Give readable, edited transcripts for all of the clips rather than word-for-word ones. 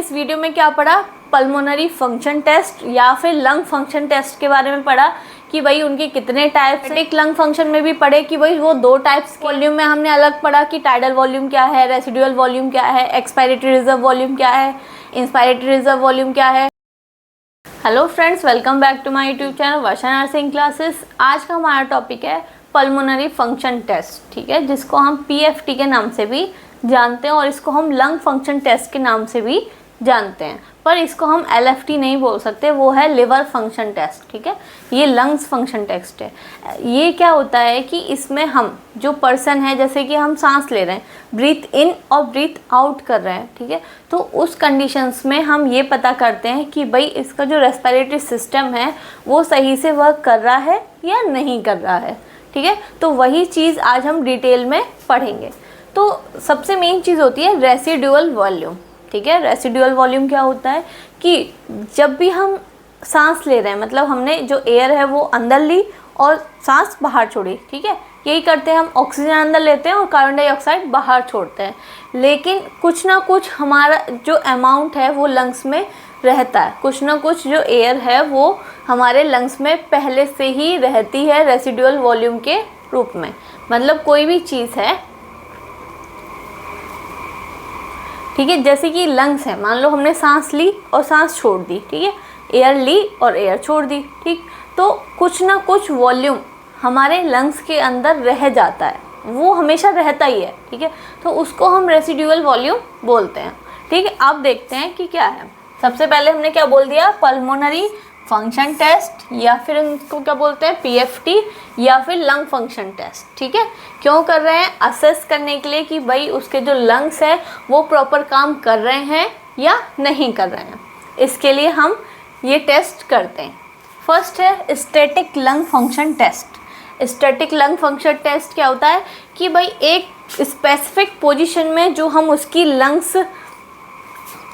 इस वीडियो में क्या पढ़ा, पल्मोनरी फंक्शन टेस्ट या फिर लंग फंक्शन टेस्ट के बारे में पढ़ा कि भाई उनके कितने टाइप्स हैं। एक लंग फंक्शन में भी पढ़े कि भाई वो 2 टाइप्स। वॉल्यूम में हमने अलग पढ़ा कि टाइडल वॉल्यूम क्या है, रेसिडुअल वॉल्यूम क्या है, एक्सपायरेटरी रिजर्व वॉल्यूम क्या है, इंस्पायरेटरी रिजर्व वॉल्यूम क्या है। Hello friends, welcome back to my YouTube channel Varsha nursing classes. आज का हमारा टॉपिक है पल्मोनरी फंक्शन टेस्ट, ठीक है, जिसको हम पीएफटी के नाम से भी जानते हैं और इसको हम लंग फंक्शन टेस्ट के नाम से भी जानते हैं, पर इसको हम एलएफटी नहीं बोल सकते, वो है लिवर फंक्शन टेस्ट, ठीक है। ये लंग्स फंक्शन टेस्ट है। ये क्या होता है कि इसमें हम जो पर्सन है, जैसे कि हम सांस ले रहे हैं, ब्रीथ इन और ब्रीथ आउट कर रहे हैं, ठीक है, तो उस कंडीशंस में हम ये पता करते हैं कि भाई इसका जो रेस्पिरेटरी सिस्टम है वो सही से वर्क कर रहा है या नहीं कर रहा है, ठीक है। तो वही चीज़ आज हम डिटेल में पढ़ेंगे। तो सबसे मेन चीज़ होती है रेसिडुअल वॉल्यूम, ठीक है। रेसिडुअल वॉल्यूम क्या होता है कि जब भी हम सांस ले रहे हैं, मतलब हमने जो एयर है वो अंदर ली और सांस बाहर छोड़ी, ठीक है, यही करते हैं हम। ऑक्सीजन अंदर लेते हैं और कार्बन डाइऑक्साइड बाहर छोड़ते हैं, लेकिन कुछ ना कुछ हमारा जो अमाउंट है वो लंग्स में रहता है, कुछ ना कुछ जो एयर है वो हमारे लंग्स में पहले से ही रहती है रेसिडुअल वॉल्यूम के रूप में। मतलब कोई भी चीज़ है, ठीक है, जैसे कि लंग्स है, मान लो हमने सांस ली और सांस छोड़ दी, ठीक है, एयर ली और एयर छोड़ दी, ठीक, तो कुछ ना कुछ वॉल्यूम हमारे लंग्स के अंदर रह जाता है, वो हमेशा रहता ही है, ठीक है, तो उसको हम रेसिडुअल वॉल्यूम बोलते हैं, ठीक है। अब देखते हैं कि क्या है। सबसे पहले हमने क्या बोल दिया, पल्मोनरी फंक्शन टेस्ट, या फिर उनको क्या बोलते हैं पीएफटी, या फिर लंग फंक्शन टेस्ट, ठीक है। क्यों कर रहे हैं, असेस करने के लिए कि भाई उसके जो लंग्स है वो प्रॉपर काम कर रहे हैं या नहीं कर रहे हैं, इसके लिए हम ये टेस्ट करते हैं। फर्स्ट है static lung function test. Static lung function test क्या होता है कि भाई एक स्पेसिफिक पोजीशन में जो हम उसकी लंग्स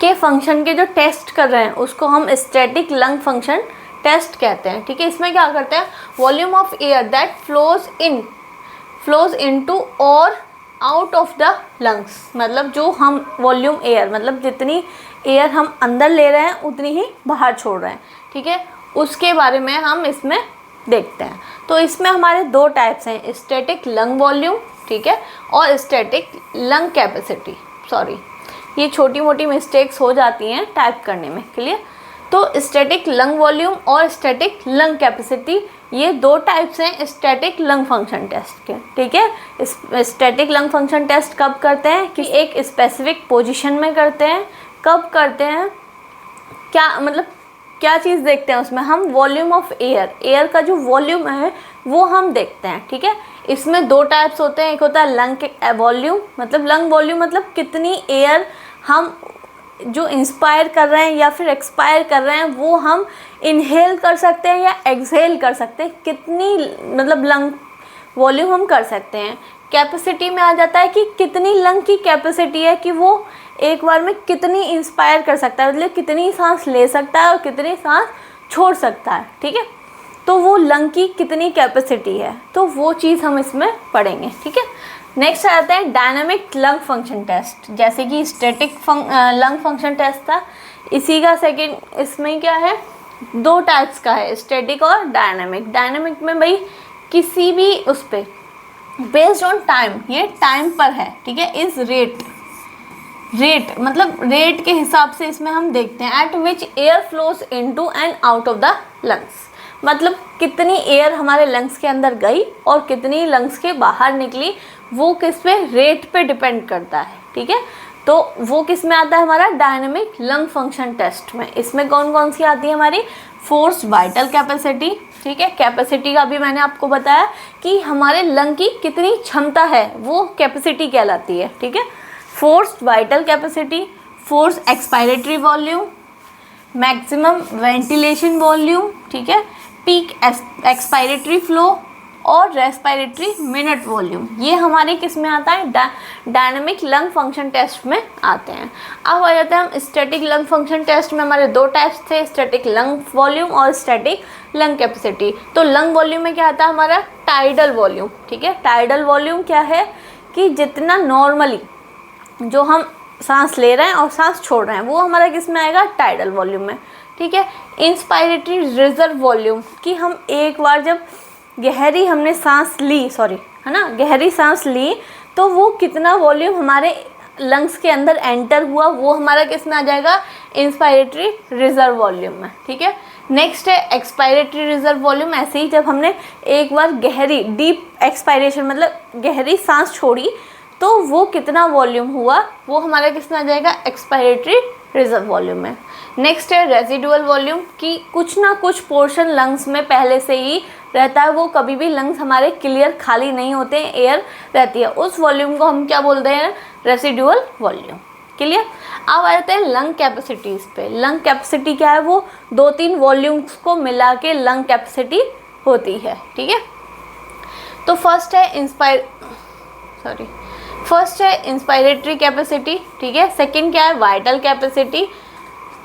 के फंक्शन के जो टेस्ट कर रहे हैं उसको हम स्टैटिक लंग फंक्शन टेस्ट कहते हैं, ठीक है। इसमें क्या करते हैं, volume of air that flows into और आउट ऑफ द लंग्स, मतलब जो हम वॉल्यूम एयर, मतलब जितनी एयर हम अंदर ले रहे हैं उतनी ही बाहर छोड़ रहे हैं, ठीक है, उसके बारे में हम इसमें देखते हैं। तो इसमें हमारे 2 टाइप्स हैं, स्टैटिक लंग वॉल्यूम, ठीक है, और स्टैटिक लंग कैपेसिटी। सॉरी, ये छोटी मोटी मिस्टेक्स हो जाती हैं टाइप करने में, क्लियर। तो स्टैटिक लंग वॉल्यूम और स्टैटिक लंग कैपेसिटी, ये 2 टाइप्स हैं स्टैटिक लंग फंक्शन टेस्ट के, ठीक है। स्टैटिक लंग फंक्शन टेस्ट कब करते हैं कि एक स्पेसिफिक पोजीशन में करते हैं। कब करते हैं, क्या मतलब क्या चीज़ देखते हैं उसमें, हम वॉल्यूम ऑफ एयर का जो वॉल्यूम है वो हम देखते हैं, ठीक है। इसमें 2 टाइप्स होते हैं, एक होता है लंग वॉल्यूम, मतलब लंग वॉल्यूम मतलब कितनी एयर हम जो इंस्पायर कर रहे हैं या फिर एक्सपायर कर रहे हैं वो हम इनहेल कर सकते हैं या एक्सहेल कर सकते हैं, कितनी मतलब लंग वॉल्यूम हम कर सकते हैं। कैपेसिटी में आ जाता है कि कितनी लंग की कैपेसिटी है कि वो एक बार में कितनी इंस्पायर कर सकता है, मतलब कितनी सांस ले सकता है और कितनी सांस छोड़ सकता है, ठीक है। तो वो लंग की कितनी कैपेसिटी है, तो वो चीज़ हम इसमें पढ़ेंगे, ठीक है। नेक्स्ट आता है डायनामिक लंग फंक्शन टेस्ट। जैसे कि स्टैटिक लंग फंक्शन टेस्ट था, इसी का सेकंड इसमें क्या है, 2 टाइप्स का है, स्टैटिक और डायनामिक। डायनामिक में भाई किसी भी उस पर बेस्ड ऑन टाइम, ये टाइम पर है, ठीक है, इज रेट मतलब रेट के हिसाब से इसमें हम देखते हैं eight which air flows into and out of the lungs, मतलब कितनी एयर हमारे लंग्स के अंदर गई और कितनी लंग्स के बाहर निकली, वो किस पे, रेट पे डिपेंड करता है, ठीक है। तो वो किस में आता है, हमारा डायनामिक लंग फंक्शन टेस्ट में। इसमें कौन कौन सी आती है, हमारी फोर्स वाइटल कैपेसिटी, ठीक है। कैपेसिटी का भी मैंने आपको बताया कि हमारे लंग की कितनी क्षमता है वो कैपेसिटी कहलाती है, ठीक है। Force vital capacity, force expiratory volume, maximum ventilation volume, ठीक है, पीक एक्सपायरेटरी फ्लो और रेस्पिरेटरी मिनट वॉल्यूम, ये हमारे किस में आता है, डायनामिक लंग फंक्शन टेस्ट में आते हैं। अब आ जाते हैं हम स्टैटिक लंग फंक्शन टेस्ट में। हमारे 2 टाइप्स थे, स्टैटिक लंग वॉल्यूम और स्टैटिक लंग कैपेसिटी। तो लंग वॉल्यूम में क्या आता है, हमारा टाइडल वॉल्यूम, ठीक है। टाइडल वॉल्यूम क्या है कि जितना नॉर्मली जो हम सांस ले रहे हैं और सांस छोड़ रहे हैं, वो हमारा किस में आएगा, टाइडल वॉल्यूम में। ठीक है। इंस्पायरेटरी रिजर्व वॉल्यूम कि हम एक बार जब गहरी हमने सांस ली, सॉरी है ना, गहरी सांस ली तो वो कितना वॉल्यूम हमारे लंग्स के अंदर एंटर हुआ, वो हमारा किस में आ जाएगा, इंस्पायरेटरी रिजर्व वॉल्यूम में। ठीक है। नेक्स्ट है एक्सपायरेटरी रिजर्व वॉल्यूम। ऐसे ही जब हमने एक बार गहरी डीप एक्सपायरेशन मतलब गहरी सांस छोड़ी तो वो कितना वॉल्यूम हुआ, वो हमारा किस में आ जाएगा, एक्सपायरेटरी रिजर्व वॉल्यूम में। नेक्स्ट है रेजिडुअल वॉल्यूम कि कुछ ना कुछ पोर्शन लंग्स में पहले से ही रहता है, वो कभी भी लंग्स हमारे क्लियर खाली नहीं होते हैं, एयर रहती है, उस वॉल्यूम को हम क्या बोलते हैं, रेजिडुअल वॉल्यूम। क्लियर। अब आ जाते हैं लंग कैपेसिटीज़ पे। लंग कैपेसिटी क्या है, वो 2-3 वॉल्यूम्स को मिला के लंग कैपेसिटी होती है। ठीक है। तो फर्स्ट है इंस्पायरेटरी कैपेसिटी। ठीक है। सेकंड क्या है, वाइटल कैपेसिटी।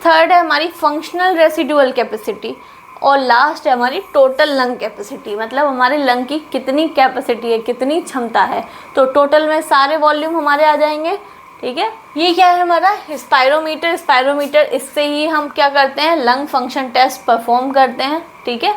थर्ड है हमारी फंक्शनल रेसिडुअल कैपेसिटी। और लास्ट है हमारी टोटल लंग कैपेसिटी, मतलब हमारे लंग की कितनी कैपेसिटी है, कितनी क्षमता है। तो टोटल में सारे वॉल्यूम हमारे आ जाएंगे। ठीक है। ये क्या है हमारा स्पायरोमीटर। स्पायरोमीटर इससे ही हम क्या करते हैं, लंग फंक्शन टेस्ट परफॉर्म करते हैं। ठीक है।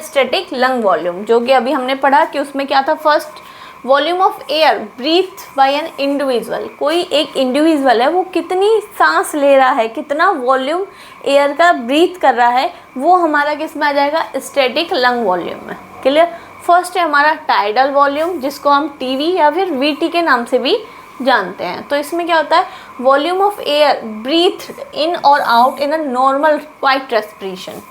स्टैटिक लंग वॉल्यूम जो कि अभी हमने पढ़ा कि उसमें क्या था, first volume of air breathe by an individual. कोई एक इंडिविजुअल है, वो कितनी सांस ले रहा है, कितना वॉल्यूम एयर का ब्रीथ कर रहा है, वो हमारा किस में आ जाएगा, स्टैटिक लंग वॉल्यूम में। क्लियर। फर्स्ट है हमारा टाइडल वॉल्यूम जिसको हम टीवी या फिर वीटी के नाम से भी जानते हैं। तो इसमें क्या होता है, वॉल्यूम ऑफ एयर ब्रीथ इन और out in a normal quite respiration,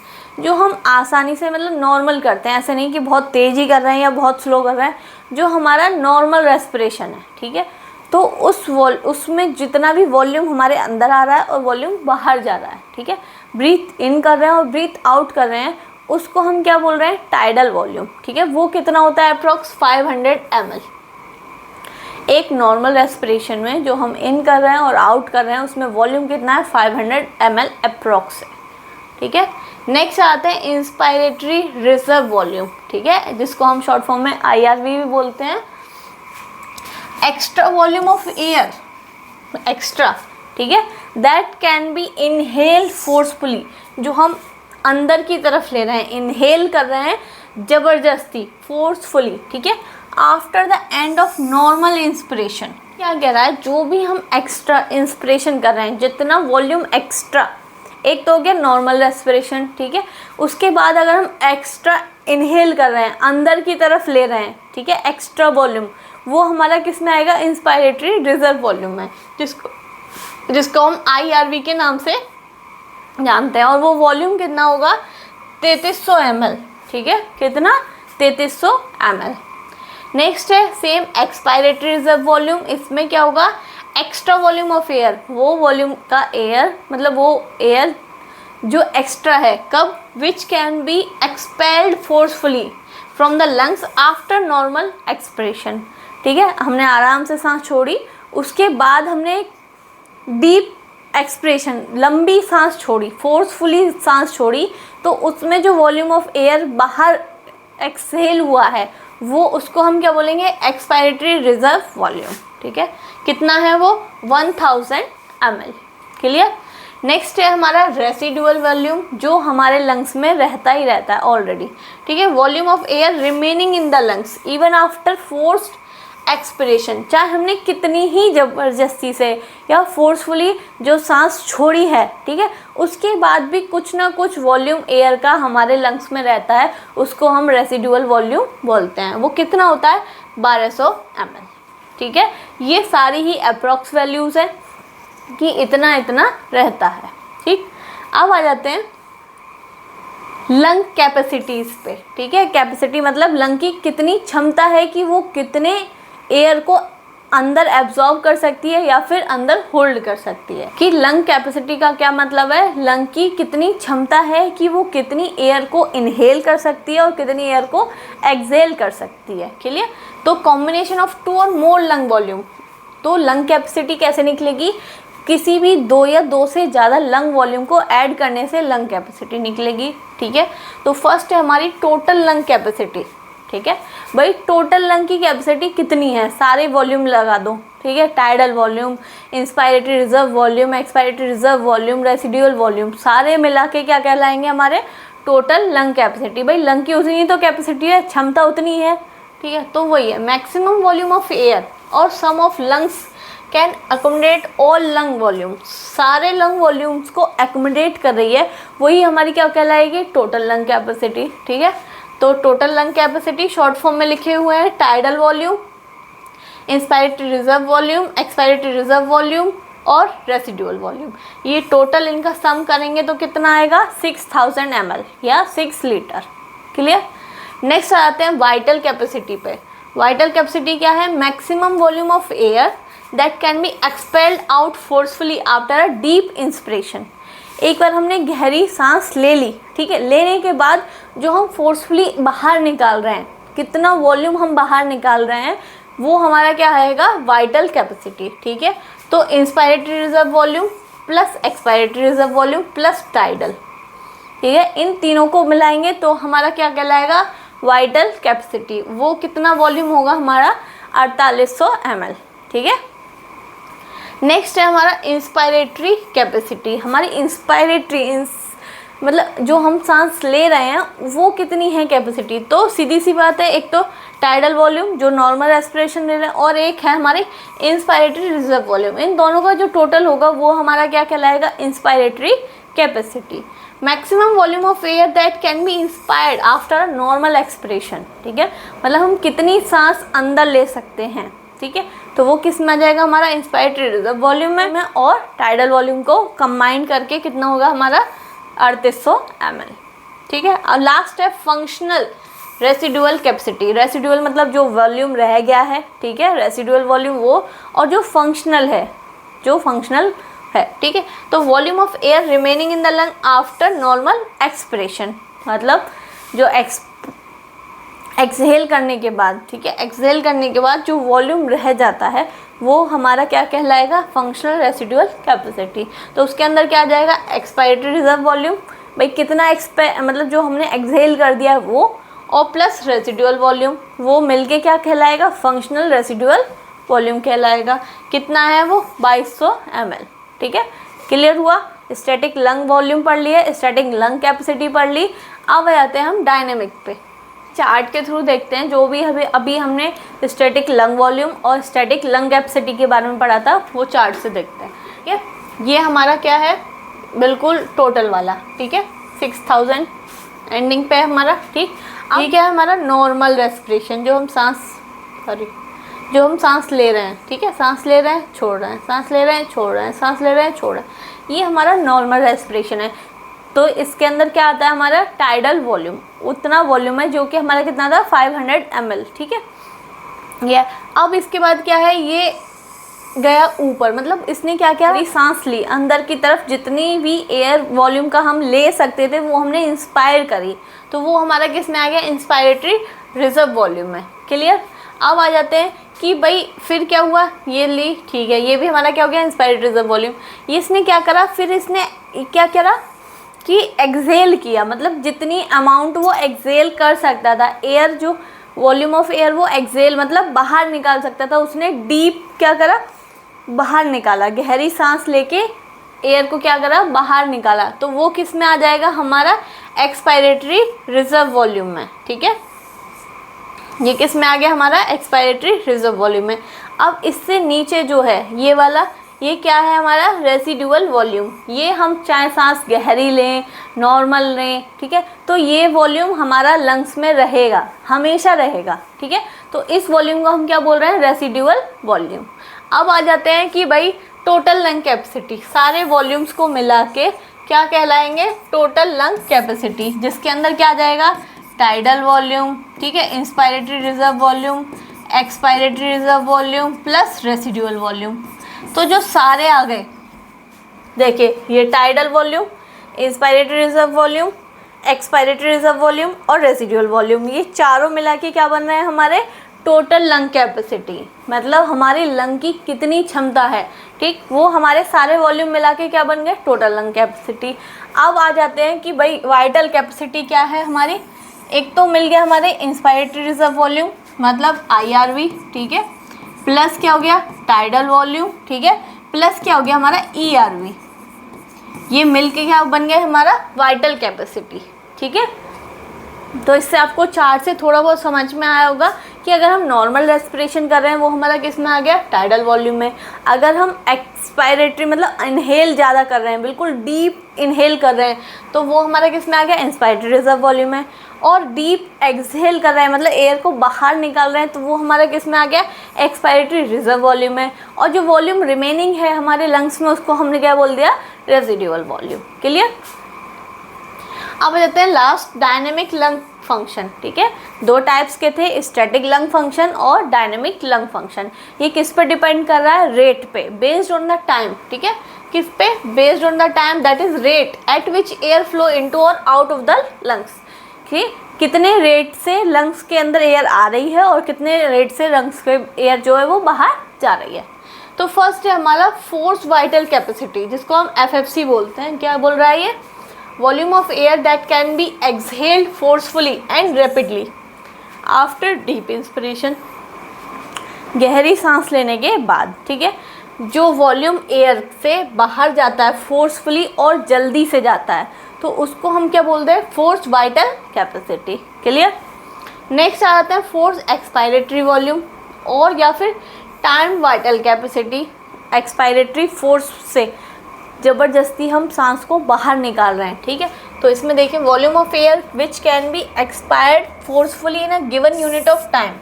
जो हम आसानी से मतलब नॉर्मल करते हैं, ऐसे नहीं कि बहुत तेज़ी कर रहे हैं या बहुत स्लो कर रहे हैं, जो हमारा नॉर्मल रेस्पिरेशन है। ठीक है। तो उसमें जितना भी वॉल्यूम हमारे अंदर आ रहा है और वॉल्यूम बाहर जा रहा है, ठीक है, ब्रीथ इन कर रहे हैं और ब्रीथ आउट कर रहे हैं, उसको हम क्या बोल रहे हैं, टाइडल वॉल्यूम। ठीक है। वो कितना होता है, अप्रॉक्स 500 ml। एक नॉर्मल रेस्पिरेशन में जो हम इन कर रहे हैं और आउट कर रहे हैं उसमें वॉल्यूम कितना है, 500 ml अप्रॉक्स है। ठीक है। नेक्स्ट आते हैं इंस्पायरेटरी रिजर्व वॉल्यूम। ठीक है, जिसको हम शॉर्ट फॉर्म में IRV भी बोलते हैं। Extra volume of air, extra, ठीक है, that can be inhale forcefully, जो हम अंदर की तरफ ले रहे हैं, इनहेल कर रहे हैं ज़बरदस्ती, फोर्सफुली। ठीक है। After the end of normal inspiration, क्या कह रहा है, जो भी हम एक्स्ट्रा इंस्पिरेशन कर रहे हैं, जितना वॉल्यूम एक्स्ट्रा, एक तो हो गया नॉर्मल रेस्पिरेशन, ठीक है, उसके बाद अगर हम एक्स्ट्रा इनहेल कर रहे हैं, अंदर की तरफ ले रहे हैं, ठीक है, एक्स्ट्रा वॉल्यूम, वो हमारा किस में आएगा, इंस्पायरेटरी रिजर्व वॉल्यूम है, जिसको हम IRV के नाम से जानते हैं। और वो वॉल्यूम कितना होगा, 3300 ml। ठीक है, कितना, 3300 ml। नेक्स्ट है सेम एक्सपायरेटरी रिजर्व वॉल्यूम। इसमें क्या होगा, एक्स्ट्रा वॉल्यूम ऑफ एयर, वो वॉल्यूम का एयर, मतलब वो एयर जो एक्स्ट्रा है, कब, विच can B expelled forcefully from the lungs after normal expiration. ठीक है, हमने आराम से सांस छोड़ी, उसके बाद हमने डीप एक्सपिरेशन, लंबी सांस छोड़ी, फोर्सफुली सांस छोड़ी, तो उसमें जो वॉल्यूम ऑफ एयर बाहर एक्सहेल हुआ है, वो उसको हम क्या बोलेंगे, एक्सपायरेटरी रिजर्व वॉल्यूम। ठीक है, कितना है वो, 1000 ml। क्लियर। नेक्स्ट है हमारा रेसिडुअल वॉल्यूम, जो हमारे लंग्स में रहता ही रहता है ऑलरेडी। ठीक है, volume of air remaining in the lungs even after forced expiration, चाहे हमने कितनी ही ज़बरदस्ती से या फोर्सफुली जो सांस छोड़ी है, ठीक है, उसके बाद भी कुछ ना कुछ वॉल्यूम एयर का हमारे लंग्स में रहता है, उसको हम रेसिडुअल वॉल्यूम बोलते हैं। वो कितना होता है, 1200 ml। ठीक है, ये सारी ही अप्रॉक्स वैल्यूज़ हैं कि इतना इतना रहता है। ठीक, अब आ जाते हैं लंग कैपेसिटीज़ पे। ठीक है, कैपेसिटी मतलब लंग की कितनी क्षमता है कि वो कितने एयर को अंदर एब्जॉर्ब कर सकती है या फिर अंदर होल्ड कर सकती है। कि लंग कैपेसिटी का क्या मतलब है, लंग की कितनी क्षमता है कि वो कितनी एयर को इनहेल कर सकती है और कितनी एयर को एक्सहेल कर सकती है। क्लियर। तो कॉम्बिनेशन ऑफ 2 और मोर लंग वॉल्यूम, तो लंग कैपेसिटी कैसे निकलेगी, किसी भी 2 या 2 से ज़्यादा लंग वॉल्यूम को ऐड करने से लंग कैपेसिटी निकलेगी। ठीक है, तो फर्स्ट है हमारी टोटल लंग कैपेसिटी। ठीक है भाई, टोटल लंग की कैपेसिटी कितनी है, सारे वॉल्यूम लगा दो, ठीक है, tidal volume, inspiratory reserve volume, expiratory reserve volume, residual volume, सारे मिला के क्या कहलाएंगे हमारे टोटल लंग कैपेसिटी। भाई लंग की उतनी तो कैपेसिटी है, क्षमता उतनी है, ठीक है, तो वही है मैक्सिमम वॉल्यूम ऑफ एयर और sum of lungs can accommodate all lung volume, सारे लंग वॉल्यूम्स को एकोमोडेट कर रही है, वही हमारी क्या कहलाएगी टोटल लंग कैपेसिटी, ठीक है। तो total lung capacity short form में लिखे हुए हैं tidal volume, inspiratory reserve volume, expiratory reserve volume और रेसिडुअल वॉल्यूम। ये टोटल इनका सम करेंगे तो कितना आएगा 6000 ml या 6 लीटर। क्लियर। नेक्स्ट आते हैं वाइटल कैपेसिटी पे। वाइटल कैपेसिटी क्या है, maximum volume of air that can be expelled out forcefully after a deep inspiration. एक बार हमने गहरी सांस ले ली, ठीक है, लेने के बाद जो हम फोर्सफुली बाहर निकाल रहे हैं, कितना वॉल्यूम हम बाहर निकाल रहे हैं, वो हमारा क्या आएगा वाइटल कैपेसिटी, ठीक है। तो inspiratory reserve volume plus expiratory reserve volume plus tidal, ठीक है, इन तीनों को मिलाएंगे तो हमारा क्या कहलाएगा वाइटल कैपेसिटी। वो कितना वॉल्यूम होगा हमारा 4800 ml, ठीक है। नेक्स्ट है हमारा इंस्पायरेटरी कैपेसिटी। हमारी इंस्पायरेटरी मतलब जो हम सांस ले रहे हैं वो कितनी है कैपेसिटी, तो सीधी सी बात है, एक तो टाइडल वॉल्यूम जो नॉर्मल रेस्पिरेशन ले रहे हैं और एक है हमारी इंस्पायरेटरी रिजर्व वॉल्यूम। इन दोनों का जो टोटल होगा वो हमारा क्या कहलाएगा inspiratory capacity. Maximum volume of air that can be inspired after normal expiration, ठीक है, मतलब हम कितनी सांस अंदर ले सकते हैं, ठीक है, तो वो किस में आ जाएगा हमारा इंस्पायरेटरी रिजर्व वॉल्यूम में और टाइडल वॉल्यूम को कंबाइन करके कितना होगा हमारा 3800 ml, ठीक है। और लास्ट है फंक्शनल रेसिडुअल कैपेसिटी। रेसिडुअल मतलब जो वॉल्यूम रह गया है, ठीक है, रेसिडुअल वॉल्यूम वो, और जो फंक्शनल है, जो फंक्शनल है, ठीक है, तो volume of air remaining in the lung after normal expiration, मतलब जो एक्सहेल करने के बाद, ठीक है, एक्सहेल करने के बाद जो वॉल्यूम रह जाता है वो हमारा क्या कहलाएगा फंक्शनल रेसिडुअल कैपेसिटी। तो उसके अंदर क्या आ जाएगा एक्सपायरेटरी रिजर्व वॉल्यूम, भाई कितना मतलब जो हमने एक्सहेल कर दिया है वो, और प्लस रेसिडुअल वॉल्यूम, वो मिलके क्या कहलाएगा फंक्शनल रेसिडुअल वॉल्यूम कहलाएगा। कितना है वो 2200 ml, ठीक है। क्लियर हुआ। स्टैटिक लंग वॉल्यूम पढ़ लिया, स्टैटिक लंग कैपेसिटी पढ़ ली। अब आते हैं हम डायनेमिक पे, चार्ट के थ्रू देखते हैं। जो भी अभी हमने स्टैटिक लंग वॉल्यूम और स्टैटिक लंग कैपेसिटी के बारे में पढ़ा था वो चार्ट से देखते हैं, ठीक है। ये हमारा क्या है बिल्कुल टोटल वाला, ठीक है, 6000 एंडिंग पे हमारा, ठीक। ये क्या है हमारा नॉर्मल रेस्पिरेशन, जो हम सांस ले रहे हैं, ठीक है, सांस ले रहे हैं छोड़ रहे हैं, सांस ले रहे हैं छोड़ रहे हैं, सांस ले रहे हैं छोड़ रहे हैं, ये हमारा नॉर्मल रेस्पिरेशन है। तो इसके अंदर क्या आता है हमारा टाइडल वॉल्यूम, उतना वॉल्यूम है जो कि हमारा कितना था 500 ml, ठीक है। ये अब इसके बाद क्या है, ये गया ऊपर, मतलब इसने क्या किया सांस ली अंदर की तरफ, जितनी भी एयर वॉल्यूम का हम ले सकते थे वो हमने इंस्पायर करी, तो वो हमारा किस में आ गया इंस्पायरेटरी रिजर्व वॉल्यूम में। क्लियर। अब आ जाते हैं कि भाई फिर क्या हुआ, ये ली, ठीक है, ये भी हमारा क्या हो गया इंस्पायरेटरी रिजर्व वॉल्यूम। ये इसने क्या करा, फिर इसने क्या करा कि एक्सहेल किया, मतलब जितनी अमाउंट वो एक्सहेल कर सकता था, एयर जो वॉल्यूम ऑफ एयर वो एक्सहेल मतलब बाहर निकाल सकता था, उसने डीप क्या करा बाहर निकाला, गहरी सांस लेके एयर को क्या करा बाहर निकाला, तो वो किस में आ जाएगा हमारा एक्सपायरेटरी रिजर्व वॉल्यूम में, ठीक है। ये किस में आ गया हमारा एक्सपायरेटरी रिजर्व वॉल्यूम में। अब इससे नीचे जो है ये वाला, ये क्या है हमारा रेसिडुअल वॉल्यूम। ये हम चाहे सांस गहरी लें नॉर्मल लें, ठीक है, तो ये वॉल्यूम हमारा लंग्स में रहेगा, हमेशा रहेगा, ठीक है। तो इस वॉल्यूम को हम क्या बोल रहे हैं रेसिडुअल वॉल्यूम। अब आ जाते हैं कि भाई टोटल लंग कैपेसिटी, सारे वॉल्यूम्स को मिला के क्या कहलाएंगे टोटल लंग कैपेसिटी, जिसके अंदर क्या आ जाएगा टाइडल वॉल्यूम, ठीक है, inspiratory reserve volume, expiratory reserve volume plus residual volume. तो जो सारे आ गए, देखिए ये tidal volume, inspiratory reserve volume, expiratory reserve volume और रेसिडुअल वॉल्यूम, ये चारों मिला के क्या बन रहे हैं हमारे टोटल लंग कैपेसिटी, मतलब हमारी लंग की कितनी क्षमता है, ठीक, वो हमारे सारे वॉल्यूम मिला के क्या बन गए टोटल लंग कैपेसिटी। अब आ जाते हैं कि भाई वाइटल कैपेसिटी क्या है हमारी, एक तो मिल गया हमारे इंस्पायरेटरी रिजर्व वॉल्यूम मतलब IRV, ठीक है, प्लस क्या हो गया टाइडल वॉल्यूम, ठीक है, प्लस क्या हो गया हमारा ERV, ये मिलके क्या बन गया हमारा वाइटल कैपेसिटी, ठीक है। तो इससे आपको चार्ट से थोड़ा बहुत समझ में आया होगा कि अगर हम नॉर्मल रेस्पिरेशन कर रहे हैं वो हमारा किस में आ गया टाइडल वॉल्यूम में, अगर हम एक्सपायरेटरी मतलब इनहेल ज़्यादा कर रहे हैं, बिल्कुल डीप इनहेल कर रहे हैं, तो वो हमारा किस में आ गया इंस्पायरेटरी रिजर्व वॉल्यूम में, और डीप एक्सहेल कर रहे हैं मतलब एयर को बाहर निकाल रहे हैं, तो वो हमारा किस में आ गया एक्सपायरेटरी रिजर्व वॉल्यूम में, और जो वॉल्यूम रिमेनिंग है हमारे लंग्स में उसको हमने क्या बोल दिया रेजिडुअल वॉल्यूम। क्लियर। अब जाते हैं लास्ट डायनेमिक लंग फंक्शन, ठीक है। दो टाइप्स के थे, स्टैटिक लंग फंक्शन और डायनेमिक लंग फंक्शन। ये किस पे डिपेंड कर रहा है रेट पे, बेस्ड ऑन द टाइम, ठीक है, किस पे based on the time that is rate at which air flow into और आउट ऑफ द लंग्स, ठीक, कितने रेट से लंग्स के अंदर एयर आ रही है और कितने रेट से लंग्स के एयर जो है वो बाहर जा रही है। तो फर्स्ट है हमारा फोर्स वाइटल कैपेसिटी जिसको हम FFC बोलते हैं। क्या बोल रहा है ये volume of air that can be exhaled forcefully and rapidly after deep inspiration, गहरी सांस लेने के बाद, ठीक है, जो वॉल्यूम एयर से बाहर जाता है फोर्सफुली और जल्दी से जाता है तो उसको हम क्या बोलते हैं force vital capacity. Clear. Next आ जाता है फोर्स एक्सपायरेटरी वॉल्यूम और या फिर time vital capacity. Expiratory force से ज़बरदस्ती हम सांस को बाहर निकाल रहे हैं, ठीक है, तो इसमें देखिए volume of air which can B expired forcefully in a given unit of time,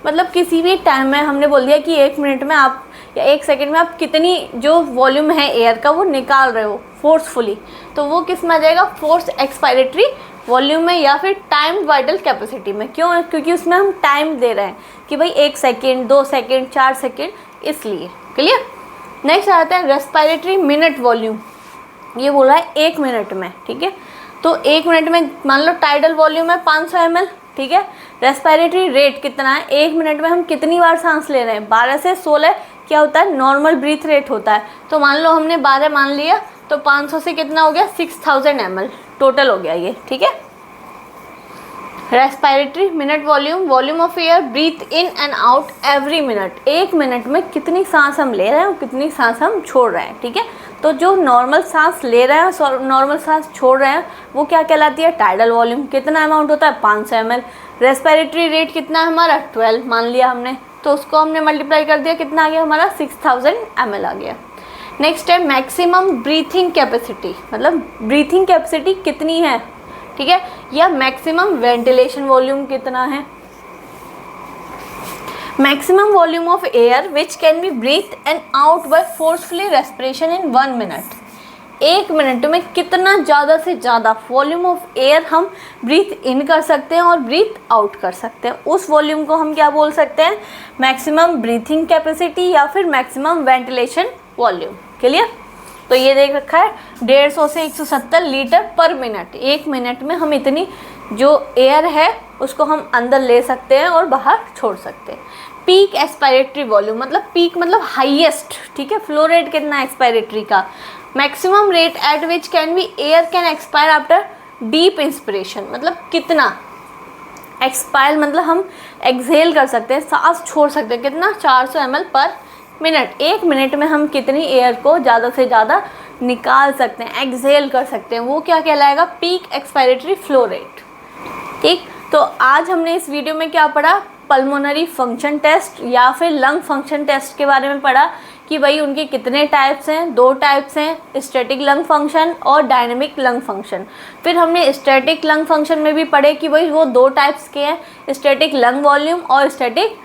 मतलब किसी भी टाइम में हमने बोल दिया कि 1 मिनट में आप या 1 सेकेंड में आप कितनी जो वॉल्यूम है एयर का वो निकाल रहे हो फोर्सफुली, तो वो किस में आ जाएगा फोर्स एक्सपायरेटरी वॉल्यूम में या फिर टाइम वाइटल कैपेसिटी में। क्यों? क्योंकि उसमें हम टाइम दे रहे हैं कि भाई 1 सेकेंड 2 सेकेंड 4 सेकेंड, इसलिए। क्लियर। नेक्स्ट आता है रेस्पिरेटरी मिनट वॉल्यूम, ये बोला है 1 मिनट में, ठीक है, तो 1 मिनट में मान लो टाइडल वॉल्यूम है 500 ml, ठीक है, रेस्पिरेटरी रेट कितना है 1 मिनट में हम कितनी बार सांस ले रहे हैं 12 से 16 क्या होता है नॉर्मल ब्रीथ रेट होता है, तो मान लो हमने 12 मान लिया तो 500 से कितना हो गया 6000 ml टोटल हो गया ये, ठीक है। Respiratory minute volume, volume of air breathe in and out every minute, 1 minute में कितनी सांस हम ले रहे हैं और कितनी सांस हम छोड़ रहे हैं, ठीक है, तो जो नॉर्मल सांस ले रहे हैं और नॉर्मल सांस छोड़ रहे हैं वो क्या कहलाती है टाइडल वॉल्यूम। कितना अमाउंट होता है 500 ml। रेस्पिरेटरी रेट कितना है हमारा 12 मान लिया हमने, तो उसको हमने मल्टीप्लाई कर दिया, कितना आ गया हमारा 6000 ml आ गया। नेक्स्ट है मैक्सिमम ब्रीथिंग कैपेसिटी, मतलब ब्रीथिंग कैपेसिटी कितनी है, ठीक है, या मैक्सिमम वेंटिलेशन वॉल्यूम कितना है। Maximum volume of air which can be breathe and out by forcefully respiration in 1 मिनट, 1 मिनट में कितना ज़्यादा से ज़्यादा वॉल्यूम ऑफ एयर हम ब्रीथ इन कर सकते हैं और ब्रीथ आउट कर सकते हैं, उस वॉल्यूम को हम क्या बोल सकते हैं मैक्सिमम ब्रीथिंग कैपेसिटी या फिर मैक्सिमम वेंटिलेशन वॉल्यूम। क्लियर। तो ये देख रखा है 150 से 170 लीटर पर मिनट, 1 मिनट में हम इतनी जो एयर है उसको हम अंदर ले सकते हैं और बाहर छोड़ सकते हैं। पीक एक्सपायरेटरी वॉल्यूम मतलब पीक मतलब हाईएस्ट, ठीक है, फ्लो रेट कितना एक्सपायरेटरी का, maximum rate at which can B air can expire after deep inspiration, मतलब कितना एक्सपायर मतलब हम एक्सहेल कर सकते हैं सांस छोड़ सकते हैं कितना 400 ml पर मिनट, 1 मिनट में हम कितनी एयर को ज़्यादा से ज़्यादा निकाल सकते हैं एक्सहेल कर सकते हैं, वो क्या कहलाएगा पीक एक्सपायरेटरी फ्लो रेट। ठीक, तो आज हमने इस वीडियो में क्या पढ़ा पल्मोनरी फंक्शन टेस्ट या फिर लंग फंक्शन टेस्ट के बारे में पढ़ा कि भाई उनके कितने टाइप्स हैं, 2 टाइप्स हैं, स्टैटिक लंग फंक्शन और डायनेमिक लंग फंक्शन। फिर हमने स्टैटिक लंग फंक्शन में भी पढ़े कि भाई वो 2 टाइप्स के हैं, स्टैटिक लंग वॉल्यूम और स्टैटिक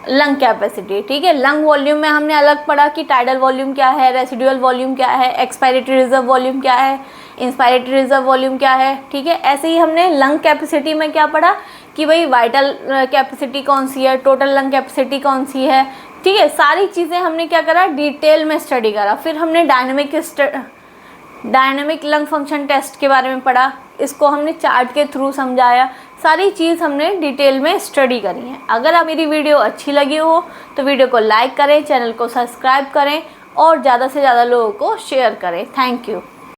लंग कैपेसिटी। ठीक है, लंग वॉल्यूम में हमने अलग पढ़ा कि टाइडल वॉल्यूम क्या है, रेसिडुअल वॉल्यूम क्या है, एक्सपायरेटरी रिजर्व वॉल्यूम क्या है, इंस्पायरेटरी रिजर्व वॉल्यूम क्या है। ठीक है, ऐसे ही हमने लंग कैपेसिटी में क्या पढ़ा कि भाई वाइटल कैपेसिटी कौन सी है, टोटल लंग कैपेसिटी कौन सी है। ठीक है, सारी चीज़ें हमने क्या करा डिटेल में स्टडी करा। फिर हमने डायनेमिक लंग फंक्शन टेस्ट के बारे में पढ़ा, इसको हमने चार्ट के थ्रू समझाया, सारी चीज़ हमने डिटेल में स्टडी करी है। अगर आप मेरी वीडियो अच्छी लगी हो तो वीडियो को लाइक करें, चैनल को सब्सक्राइब करें और ज़्यादा से ज़्यादा लोगों को शेयर करें। Thank you.